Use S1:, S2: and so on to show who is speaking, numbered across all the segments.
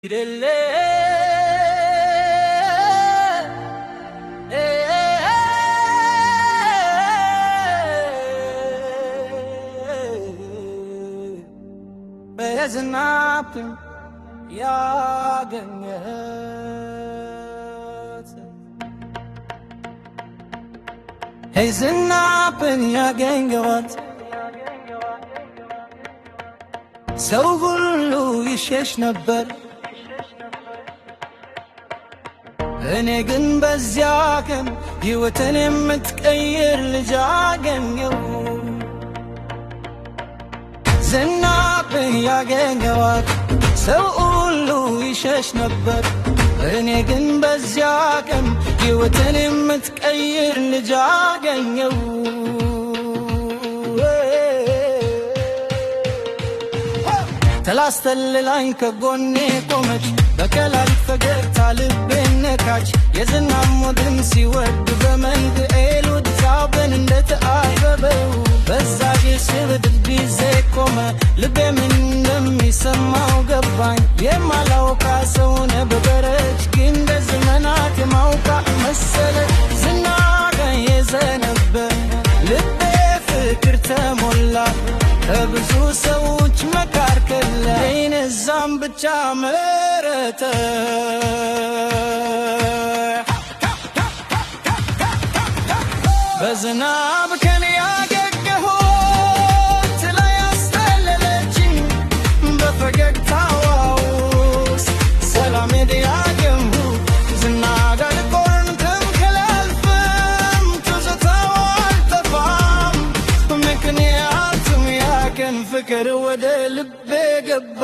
S1: Dille beznapim yagenyet Hey znapim yagenyet ሰው ሁሉ ይሸሽ ነበር እኔ ግን በዚያ ቀን ሕይወትን የምትቀይር ልጅ አገኘሁ ዝናብን ያገኘኋት ሰው ሁሉ ይሸሽ ነበር እኔ ግን በዚያ ቀን ሕይወትን የምትቀይር ልጅ አገኘሁ ተላስተልላኝ ከጎኔ ቆመች በቀላል ፈገግታ ልቤን ነካች የዝናብ ሞትን ሲወድ በመንግኤል ውድዛብን እንደተአበበው በዛ የሽብድል ጊዜ ቆመ ልቤ ምን እንደሚሰማው ገባኝ የማላውቃ ሰውነ በበረች ግን እንደዘመናት የማውቃ መሰለ ዝናቀን የዘነበር ልቤ ፍቅር ተሞላ ከብዙ ሰዎች መካከል ለይን እዛም ብቻ መረተ በዝናብ ከኔ ያገኘሁት ላይ አስተለለችኝ በፈገግታዋ ውስጥ ሰላሜን ያገኘሁ ዝናጋ ልቆርጥም ከላልፍም ትዝታዋ አልጠፋም ምክንያቱም ያቀን ፍቅር ወደ ልቤ ገባ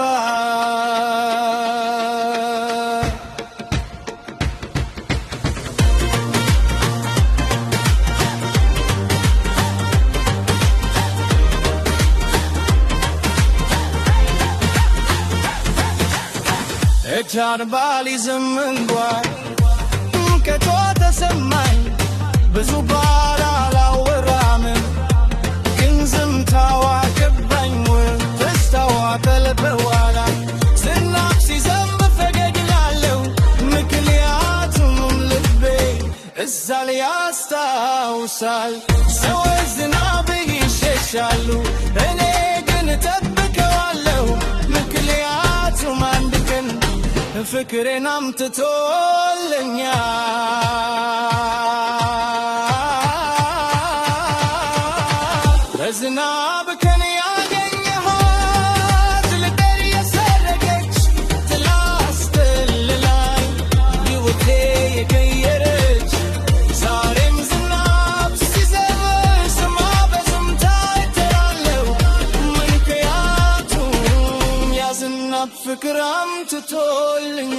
S1: እቻን ባሊዝም እንኳን ከቶ ተሰማኝ ብዙ ባላላወራም ግን ዝምታዋ ገባኝ ደስታዋ ከልበዋላ ዝናብ ሲዘንብ ፈገግ እላለሁ ምክንያቱም ልቤ እዛ ላይ ያስታውሳል ሰዎች ዝናብ ይሸሻሉ እኔ ግን እጠብቀዋለሁ ምክንያቱም አንድ ቀን ፍቅሬን አምጥቶልኛል በዝናብ ከኔ ያገኘኋት ልቤን የሰረገች ትላስተልላኝ ሕይወቴ የቀየረች ዛሬም ዝናብ ሲዘንብ ስማ በዝምታ እተራለሁ ምክንያቱም ያ ዝናብ ፍቅር አምጥቶልኛል